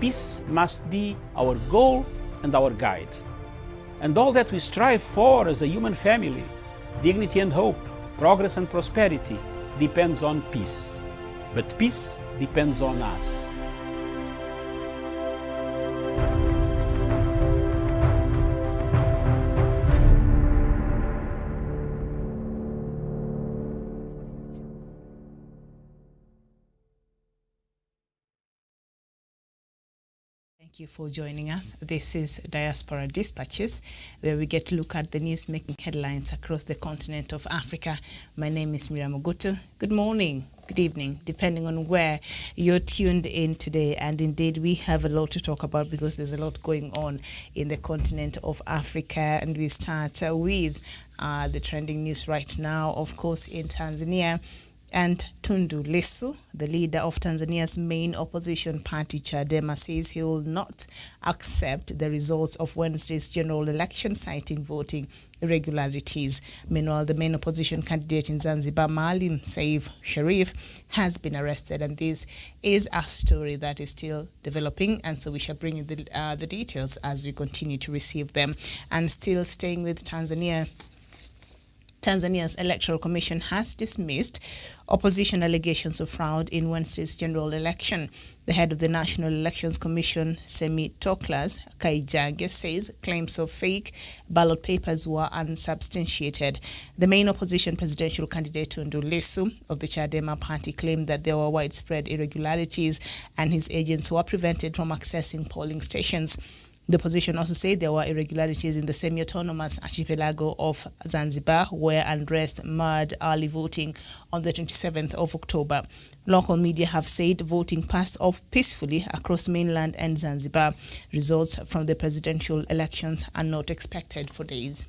peace must be our goal and our guide. And all that we strive for as a human family, dignity and hope, progress and prosperity, depends on peace. But peace depends on us. Thank you for joining us. This is Diaspora Dispatches, where we get to look at the news making headlines across the continent of Africa. My name is Miriam Ogutu. Good morning, good evening, depending on where you're tuned in today. And indeed, we have a lot to talk about because there's a lot going on in the continent of Africa. And we start with the trending news right now, of course, in Tanzania. And Tundu Lissu, the leader of Tanzania's main opposition party, Chadema, says he will not accept the results of Wednesday's general election, citing voting irregularities. Meanwhile, the main opposition candidate in Zanzibar, Maalim Seif Sharif, has been arrested, and this is a story that is still developing, and so we shall bring you the details as we continue to receive them. And still staying with Tanzania, Tanzania's Electoral Commission has dismissed opposition allegations of fraud in Wednesday's general election. The head of the National Elections Commission, Semitoklas Kaijange, says claims of fake ballot papers were unsubstantiated. The main opposition presidential candidate, Tundu Lissu, of the Chadema party, claimed that there were widespread irregularities and his agents were prevented from accessing polling stations. The opposition also said there were irregularities in the semi-autonomous archipelago of Zanzibar, where unrest marred early voting on the 27th of October. Local media have said voting passed off peacefully across mainland and Zanzibar. Results from the presidential elections are not expected for days.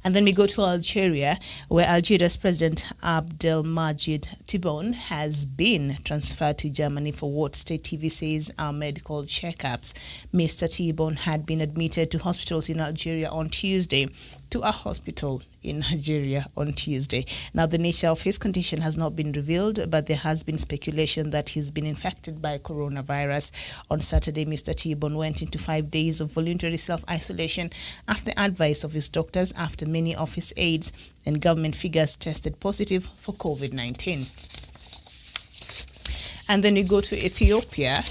And then we go to Algeria, where Algeria's President Abdelmadjid Tebboune has been transferred to Germany for what state TV says are medical checkups. Mr. Tebboune had been admitted to hospitals in Algeria on Tuesday. Now, the nature of his condition has not been revealed, but there has been speculation that he's been infected by coronavirus. On Saturday, Mr. Tebboune went into 5 days of voluntary self-isolation at the advice of his doctors after many of his aides and government figures tested positive for COVID-19. And then we go to Ethiopia.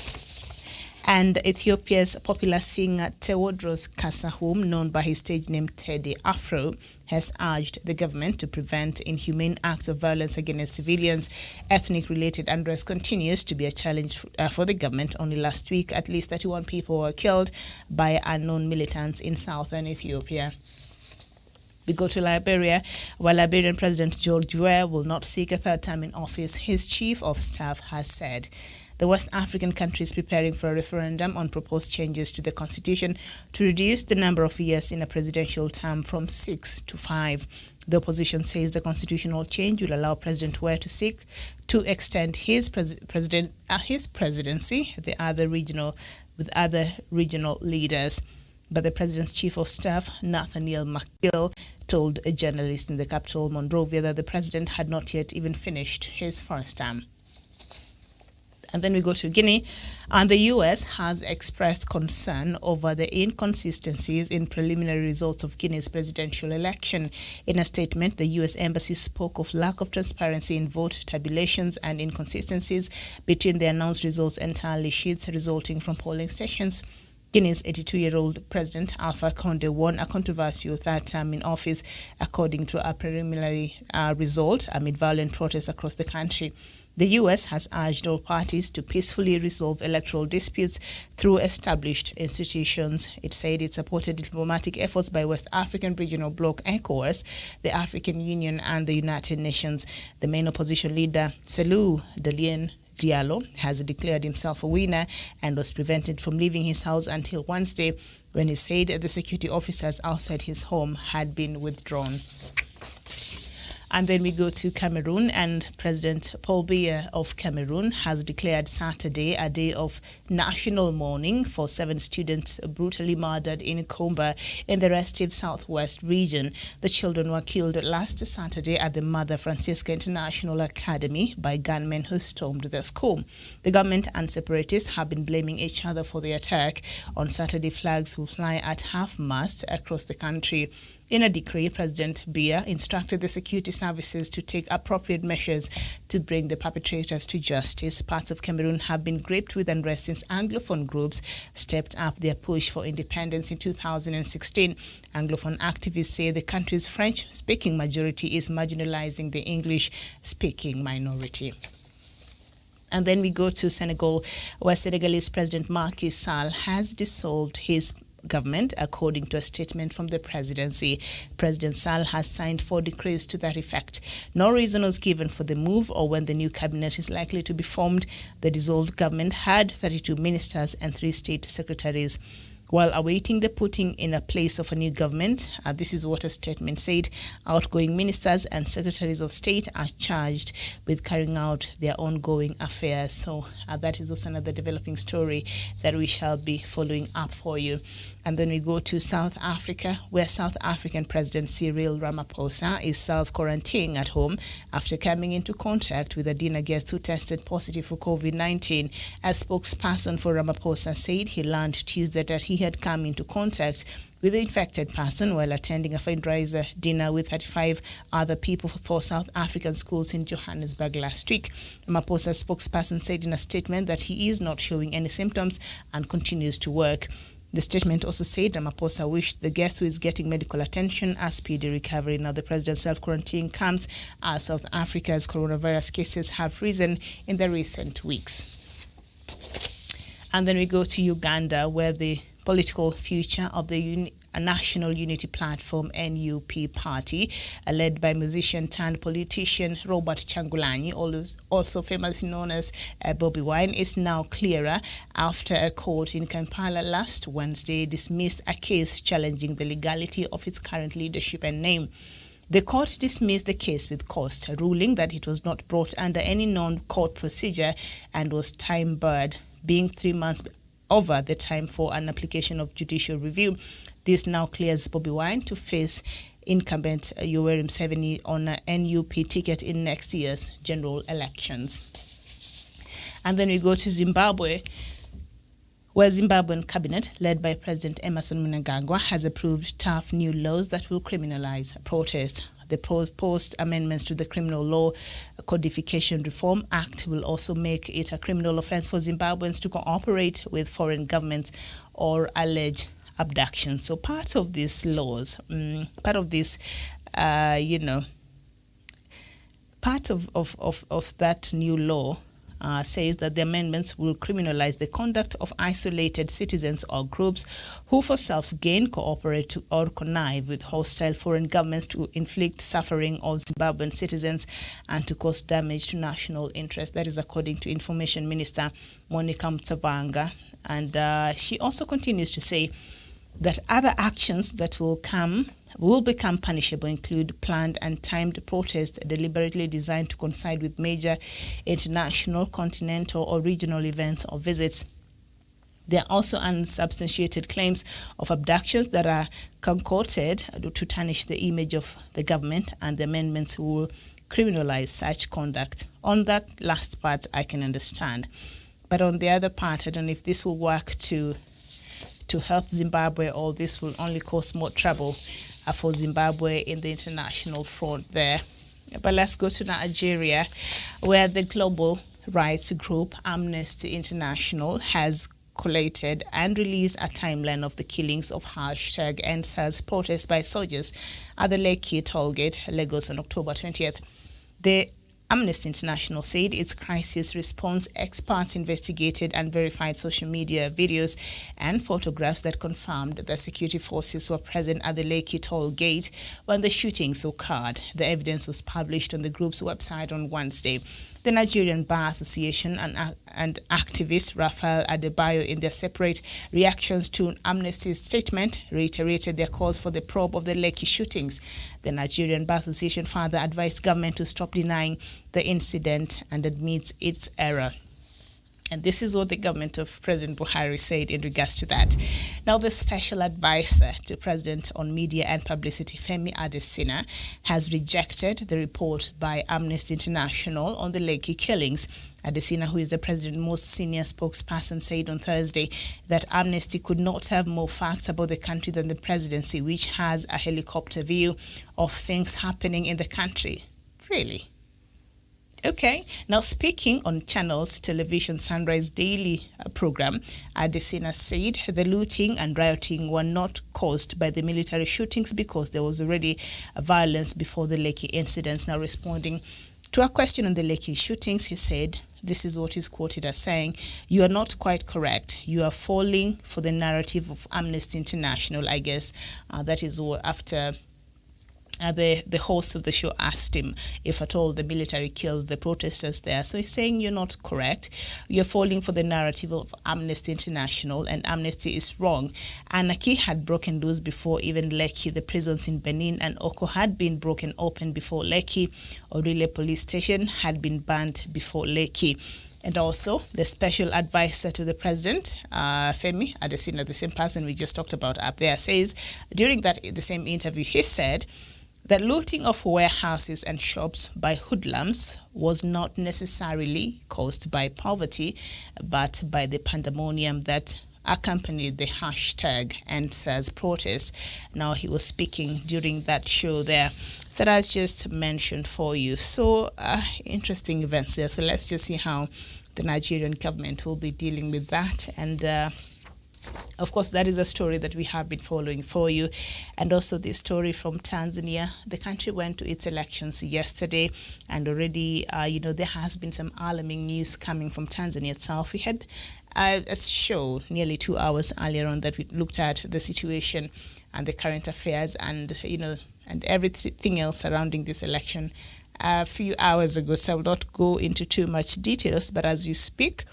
And Ethiopia's popular singer Tewodros Kasahum, known by his stage name Teddy Afro, has urged the government to prevent inhumane acts of violence against civilians. Ethnic-related unrest continues to be a challenge for the government. Only last week, at least 31 people were killed by unknown militants in southern Ethiopia. We go to Liberia, where Liberian President George Weah will not seek a third term in office, his chief of staff has said. The West African country is preparing for a referendum on proposed changes to the constitution to reduce the number of years in a presidential term from 6 to 5. The opposition says the constitutional change will allow President Weah to seek to extend his presidency with other regional leaders. But the president's chief of staff, Nathaniel McGill, told a journalist in the capital, Monrovia, that the president had not yet even finished his first term. And then we go to Guinea, and the U.S. has expressed concern over the inconsistencies in preliminary results of Guinea's presidential election. In a statement, the U.S. Embassy spoke of lack of transparency in vote tabulations and inconsistencies between the announced results and tally sheets resulting from polling stations. Guinea's 82-year-old President Alpha Conde won a controversial third term in office, according to a preliminary result amid violent protests across the country. The U.S. has urged all parties to peacefully resolve electoral disputes through established institutions. It said it supported diplomatic efforts by West African Regional Bloc ECOWAS, the African Union, and the United Nations. The main opposition leader, Selou Delien Diallo, has declared himself a winner and was prevented from leaving his house until Wednesday, when he said the security officers outside his home had been withdrawn. And then we go to Cameroon, and President Paul Biya of Cameroon has declared Saturday a day of national mourning for 7 students brutally murdered in Komba in the restive southwest region. The children were killed last Saturday at the Mother Francisca International Academy by gunmen who stormed the school. The government and separatists have been blaming each other for the attack. On Saturday, flags will fly at half-mast across the country. In a decree, President Biya instructed the security services to take appropriate measures to bring the perpetrators to justice. Parts of Cameroon have been gripped with unrest since Anglophone groups stepped up their push for independence in 2016. Anglophone activists say the country's French-speaking majority is marginalizing the English-speaking minority. And then we go to Senegal, where Senegalese President Macky Sall has dissolved his government, according to a statement from the presidency. President Sall has signed 4 decrees to that effect. No reason was given for the move or when the new cabinet is likely to be formed. The dissolved government had 32 ministers and 3 state secretaries. While awaiting the putting in a place of a new government, this is what a statement said, outgoing ministers and secretaries of state are charged with carrying out their ongoing affairs. So that is also another developing story that we shall be following up for you. And then we go to South Africa, where South African President Cyril Ramaphosa is self-quarantining at home after coming into contact with a dinner guest who tested positive for COVID-19. A spokesperson for Ramaphosa said he learned Tuesday that he had come into contact with the infected person while attending a fundraiser dinner with 35 other people for South African schools in Johannesburg last week. Ramaphosa's spokesperson said in a statement that he is not showing any symptoms and continues to work. The statement also said Ramaphosa wished the guest who is getting medical attention a speedy recovery. Now, the president's self-quarantine comes as South Africa's coronavirus cases have risen in the recent weeks. And then we go to Uganda, where the political future of the National Unity Platform NUP party, led by musician turned politician Robert Kyagulanyi, also famously known as Bobi Wine, is now clearer after a court in Kampala last Wednesday dismissed a case challenging the legality of its current leadership and name. The court dismissed the case with cost, ruling that it was not brought under any non-court procedure and was time-barred, being 3 months over the time for an application of judicial review. This now clears Bobi Wine to face incumbent Yoweri Museveni on a NUP ticket in next year's general elections. And then we go to Zimbabwe, where Zimbabwean cabinet, led by President Emerson Mnangagwa, has approved tough new laws that will criminalize protest. The proposed amendments to the Criminal Law Codification Reform Act will also make it a criminal offense for Zimbabweans to cooperate with foreign governments or allege abduction. So part of these laws, part of that new law says that the amendments will criminalize the conduct of isolated citizens or groups who for self-gain cooperate or connive with hostile foreign governments to inflict suffering on Zimbabwean citizens and to cause damage to national interest. That is according to Information Minister Monica Mtsavanga. And she also continues to say that other actions that will become punishable include planned and timed protests deliberately designed to coincide with major international, continental or regional events or visits. There are also unsubstantiated claims of abductions that are concocted to tarnish the image of the government, and the amendments will criminalize such conduct. On that last part, I can understand. But on the other part, I don't know if this will work to help Zimbabwe, or this will only cause more trouble for Zimbabwe in the international front there. But let's go to Nigeria, where the global rights group Amnesty International has collated and released a timeline of the killings of #EndSARS protests by soldiers at the Lekki tollgate, Lagos, on October 20th. The Amnesty International said its crisis response experts investigated and verified social media videos and photographs that confirmed that security forces were present at the Lekki toll gate when the shootings occurred. The evidence was published on the group's website on Wednesday. The Nigerian Bar Association and activist Raphael Adebayo, in their separate reactions to Amnesty's statement, reiterated their calls for the probe of the Lekki shootings. The Nigerian Bar Association further advised government to stop denying the incident and admits its error. And this is what the government of President Buhari said in regards to that. Now, the special advisor to President on Media and Publicity, Femi Adesina, has rejected the report by Amnesty International on the Lekki killings. Adesina, who is the president's most senior spokesperson, said on Thursday that Amnesty could not have more facts about the country than the presidency, which has a helicopter view of things happening in the country. Really? Okay, now speaking on Channel's television Sunrise Daily program, Adesina said the looting and rioting were not caused by the military shootings because there was already violence before the Lekki incidents. Now, responding to a question on the Lekki shootings, he said, this is what he's quoted as saying, "You are not quite correct. You are falling for the narrative of Amnesty International." I guess that is what after the host of the show asked him if at all the military killed the protesters there. So he's saying you're not correct. You're falling for the narrative of Amnesty International, and Amnesty is wrong. Anarchy had broken loose before even Lekki. The prisons in Benin and Oko had been broken open before Lekki. Orile police station had been banned before Lekki. And also, the special advisor to the president, Femi Adesina, the same person we just talked about up there, says during the same interview, he said that looting of warehouses and shops by hoodlums was not necessarily caused by poverty, but by the pandemonium that accompanied the hashtag #EndSARS protest. Now, he was speaking during that show there that I just mentioned for you. So, interesting events there. So let's just see how the Nigerian government will be dealing with that. And of course, that is a story that we have been following for you. And also the story from Tanzania. The country went to its elections yesterday, and already, there has been some alarming news coming from Tanzania itself. We had a show nearly 2 hours earlier on that we looked at the situation and the current affairs and, and everything else surrounding this election a few hours ago. So I will not go into too much details, but as we speak,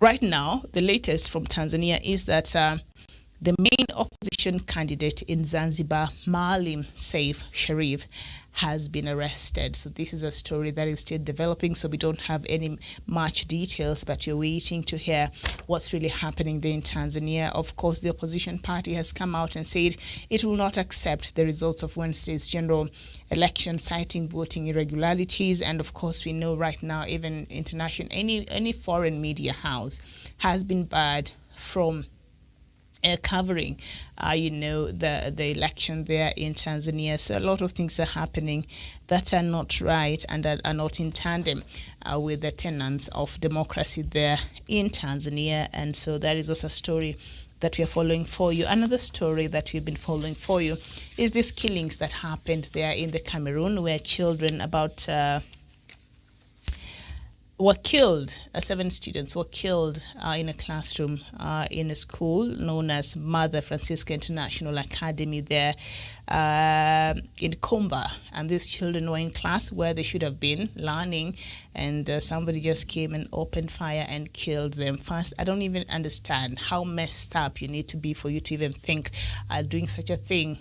right now, the latest from Tanzania is that the main opposition candidate in Zanzibar, Maalim Seif Sharif, has been arrested. So this is a story that is still developing, so we don't have any much details, but you're waiting to hear what's really happening there in Tanzania. Of course, the opposition party has come out and said it will not accept the results of Wednesday's general election, citing voting irregularities. And of course, we know right now, even international, any foreign media house has been barred from covering, the election there in Tanzania. So a lot of things are happening that are not right and are not in tandem with the tenets of democracy there in Tanzania. And so that is also a story that we are following for you. Another story that we've been following for you is these killings that happened there in the Cameroon, where children were killed. 7 students were killed in a classroom in a school known as Mother Francisca International Academy there in Kumba. And these children were in class where they should have been learning, and somebody just came and opened fire and killed them. First, I don't even understand how messed up you need to be for you to even think doing such a thing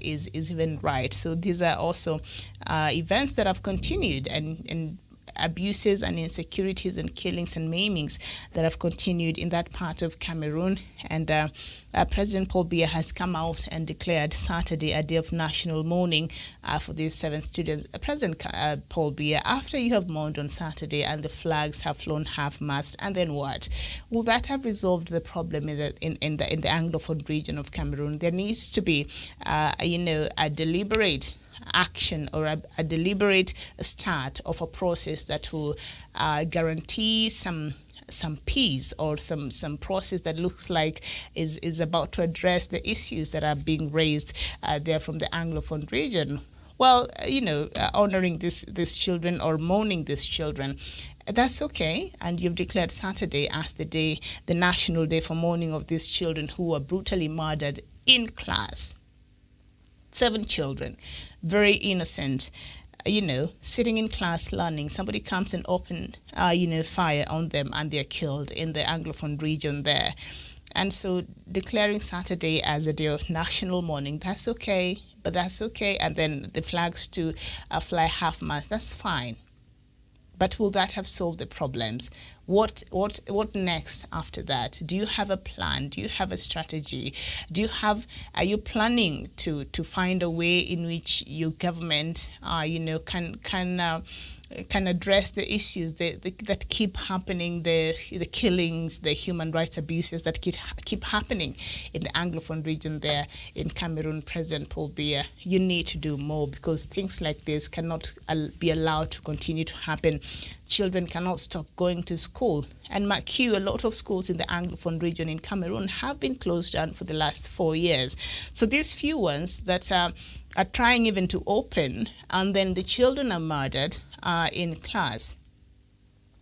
is even right. So these are also events that have continued, and abuses and insecurities and killings and maimings that have continued in that part of Cameroon. And President Paul Biya has come out and declared Saturday a day of national mourning for these 7 students. President Paul Biya, after you have mourned on Saturday and the flags have flown half-mast, and then what? Will that have resolved the problem in the Anglophone region of Cameroon? There needs to be, a deliberate action or a deliberate start of a process that will guarantee some peace, or some process that looks like is about to address the issues that are being raised there from the Anglophone region. Well, honoring these children or mourning these children, that's okay. And you've declared Saturday as the national day for mourning of these children who were brutally murdered in class. 7 children, very innocent. sitting in class learning, somebody comes and open, fire on them, and they're killed in the Anglophone region there. And so declaring Saturday as a day of national mourning, that's okay, but that's okay. And then the flags to fly half-mast, that's fine. But will that have solved the problems? What next after that? Do you have a plan? Do you have a strategy? Are you planning to find a way in which your government, can address the issues that keep happening, the killings, the human rights abuses that keep happening in the Anglophone region there in Cameroon? President Paul Biya, you need to do more, because things like this cannot be allowed to continue to happen. Children cannot stop going to school. And mark you, a lot of schools in the Anglophone region in Cameroon have been closed down for the last 4 years. So these few ones that are trying even to open, and then the children are murdered in class.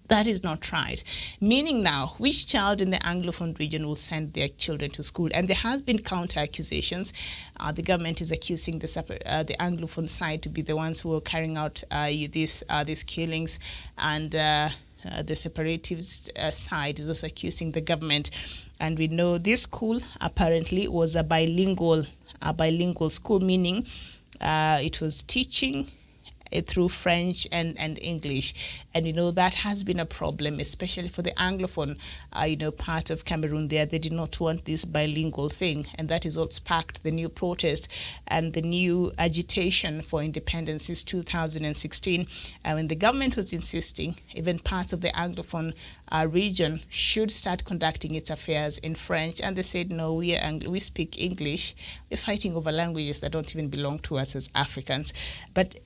That is not right. Meaning now, which child in the Anglophone region will send their children to school? And there has been counter accusations. The government is accusing the Anglophone side to be the ones who are carrying out these killings, and the separatist side is also accusing the government. And we know this school apparently was a bilingual school, meaning it was teaching through French and English. And that has been a problem, especially for the Anglophone part of Cameroon there. They did not want this bilingual thing, and that is what sparked the new protest and the new agitation for independence since 2016, when the government was insisting even parts of the Anglophone region should start conducting its affairs in French. And they said, no, we speak English. We're fighting over languages that don't even belong to us as Africans. But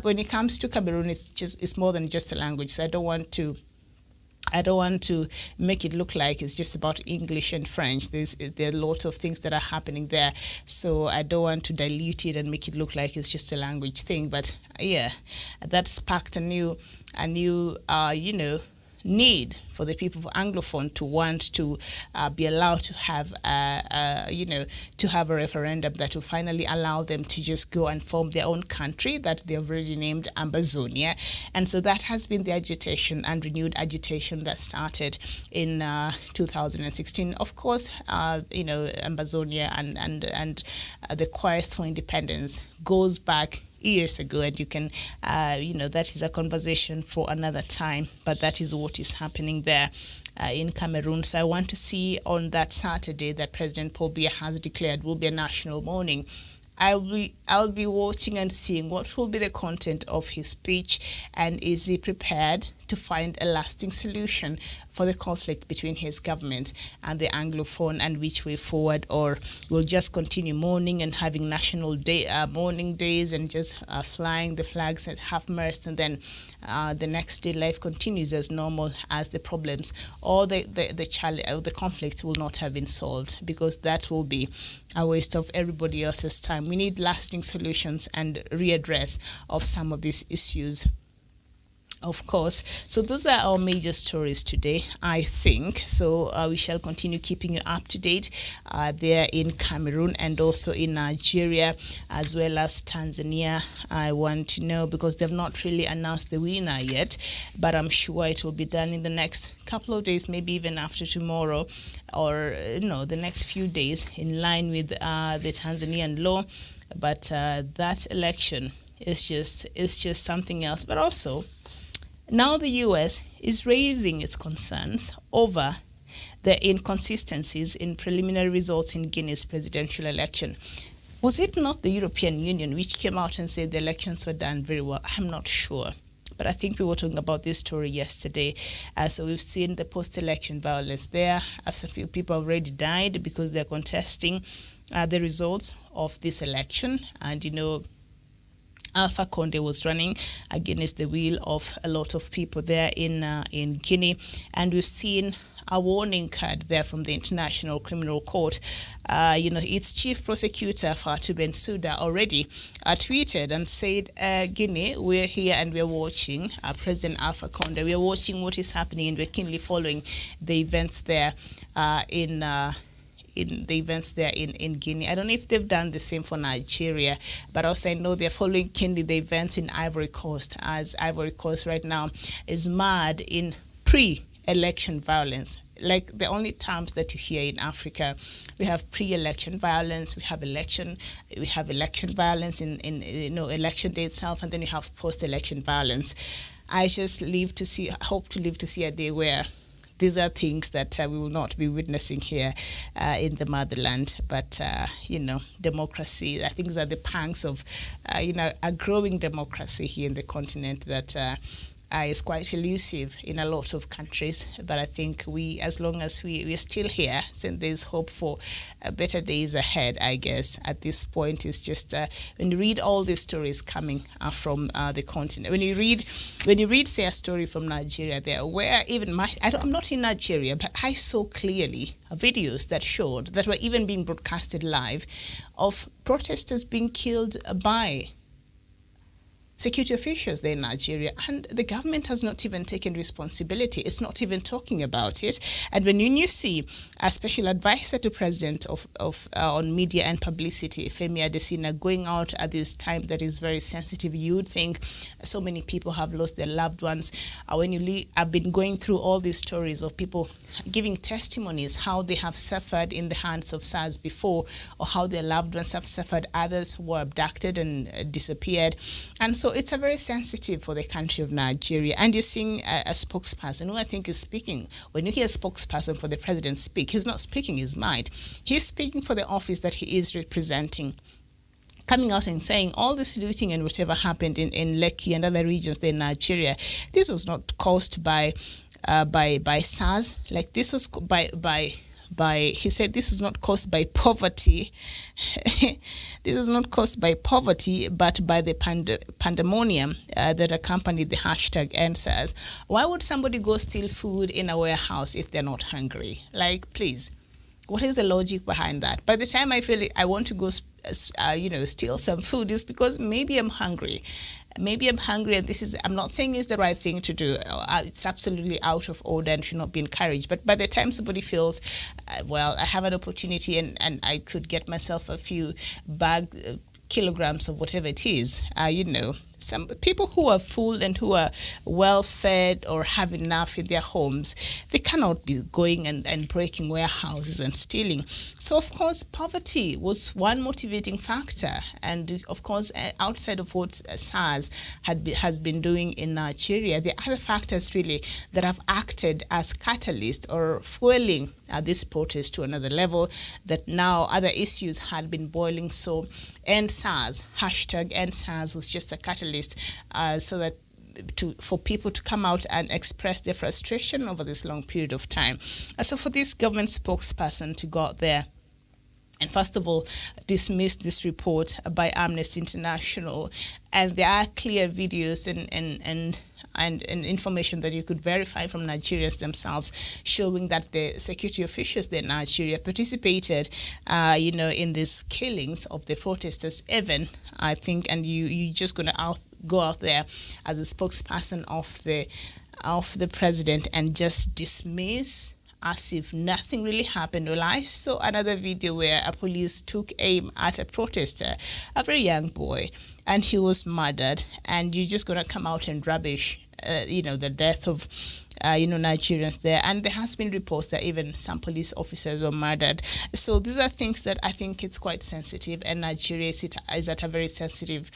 when it comes to Cameroon, it's more than just a language. So I don't want to make it look like it's just about English and French. There are a lot of things that are happening there. So I don't want to dilute it and make it look like it's just a language thing. But yeah, that sparked a new need for the people of Anglophone to want to be allowed to have a referendum that will finally allow them to just go and form their own country that they have already named Ambazonia. And so that has been the agitation and renewed agitation that started in 2016. Of course, Ambazonia and the quest for independence goes back years ago, and you can that is a conversation for another time, but that is what is happening there in Cameroon. So I want to see on that Saturday that President Paul Biya has declared will be a national mourning. I'll be watching and seeing what will be the content of his speech, and is he prepared to find a lasting solution for the conflict between his government and the Anglophone, and which way forward, or we'll just continue mourning and having national day mourning days and just flying the flags at half-mast, and then the next day life continues as normal, as the problems or the conflict will not have been solved, because that will be a waste of everybody else's time. We need lasting solutions and readdress of some of these issues, of course. So those are our major stories today, I think. So we shall continue keeping you up to date there in Cameroon and also in Nigeria, as well as Tanzania. I want to know, because they've not really announced the winner yet, but I'm sure it will be done in the next couple of days, maybe even after tomorrow, or the next few days, in line with the Tanzanian law. But that election is just something else. But also, now the U.S. is raising its concerns over the inconsistencies in preliminary results in Guinea's presidential election. Was it not the European Union which came out and said the elections were done very well? I'm not sure. But I think we were talking about this story yesterday. So we've seen the post-election violence there. A few people have already died because they're contesting the results of this election. And, Alpha Conde was running against the will of a lot of people there in Guinea, and we've seen a warning card there from the International Criminal Court. Its chief prosecutor, Fatou Bensouda, already tweeted and said, Guinea, we're here and we're watching President Alpha Conde. We're watching what is happening, and we're keenly following the events there in in the events there in Guinea. I don't know if they've done the same for Nigeria, but also I know they're following keenly the events in Ivory Coast, as Ivory Coast right now is mad in pre-election violence. Like the only terms that you hear in Africa, we have pre-election violence, we have election violence in election day itself, and then you have post-election violence. I just hope to live to see a day where these are things that we will not be witnessing here in the motherland. But, democracy, I think these are the pangs of, a growing democracy here in the continent that is quite elusive in a lot of countries. But I think as long as we're still here, since there's hope for better days ahead, I guess, at this point, it's just when you read all these stories coming from the continent, when you read, say, a story from Nigeria there, where even I'm not in Nigeria, but I saw clearly videos that were even being broadcasted live of protesters being killed by security officials there in Nigeria, and the government has not even taken responsibility. It's not even talking about it. And when you see a special advisor to President on media and publicity, Femi Adesina, going out at this time that is very sensitive, you would think so many people have lost their loved ones. I've been going through all these stories of people giving testimonies, how they have suffered in the hands of SARS before, or how their loved ones have suffered, others who were abducted and disappeared. And so it's a very sensitive for the country of Nigeria. And you're seeing a spokesperson who I think is speaking. When you hear a spokesperson for the president speak, he's not speaking his mind. He's speaking for the office that he is representing, coming out and saying all this looting and whatever happened in Lekki and other regions there in Nigeria, this was not caused by SARS. Like, this was he said this was not caused by poverty. This was not caused by poverty, but by the pandemonium that accompanied the hashtag #EndSARS. Why would somebody go steal food in a warehouse if they're not hungry? Like, please, what is the logic behind that? By the time I feel I want to go, steal some food, is because maybe I'm hungry. Maybe I'm hungry, and I'm not saying it's the right thing to do. It's absolutely out of order and should not be encouraged. But by the time somebody feels, I have an opportunity and I could get myself a few kilograms of whatever it is, some people who are full and who are well fed or have enough in their homes, they cannot be going and breaking warehouses and stealing. So, of course, poverty was one motivating factor. And, of course, outside of what SARS has been doing in Nigeria, the other factors really that have acted as catalyst or fueling this protest to another level, that now other issues had been boiling. So #EndSARS, hashtag #EndSARS was just a catalyst so that for people to come out and express their frustration over this long period of time. So for this government spokesperson to go out there and first of all dismiss this report by Amnesty International, and there are clear videos and information that you could verify from Nigerians themselves, showing that the security officials there in Nigeria participated, in these killings of the protesters. Even, I think, and you just gonna go out there as a spokesperson of the president and just dismiss as if nothing really happened. Well, I saw another video where a police took aim at a protester, a very young boy, and he was murdered. And you're just going to come out and rubbish, the death of, Nigerians there. And there has been reports that even some police officers were murdered. So these are things that I think it's quite sensitive, and Nigeria is at a very sensitive,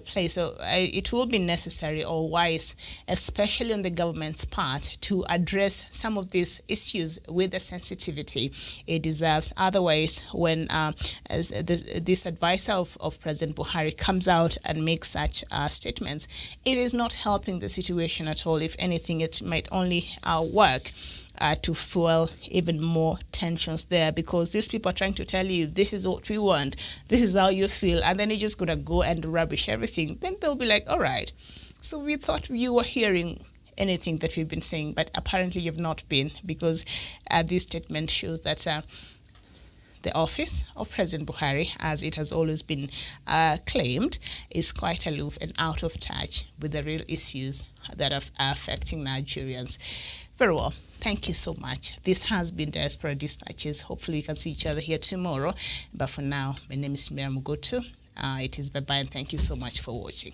place. So it will be necessary or wise, especially on the government's part, to address some of these issues with the sensitivity it deserves. Otherwise, when this advisor of President Buhari comes out and makes such statements, it is not helping the situation at all. If anything, it might only work to fuel even more tensions there, because these people are trying to tell you, this is what we want, this is how you feel, and then you're just going to go and rubbish everything. Then they'll be like, all right, so we thought you were hearing anything that we've been saying, but apparently you've not been, because this statement shows that the office of President Buhari, as it has always been claimed, is quite aloof and out of touch with the real issues that are affecting Nigerians. Very well. Thank you so much. This has been Diaspora Dispatches. Hopefully we can see each other here tomorrow. But for now, my name is Miriam Mugoto. It is bye-bye, and thank you so much for watching.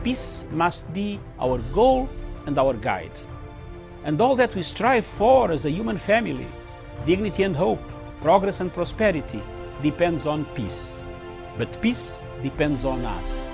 Peace must be our goal and our guide. And all that we strive for as a human family, dignity and hope, progress and prosperity, depends on peace. But peace depends on us.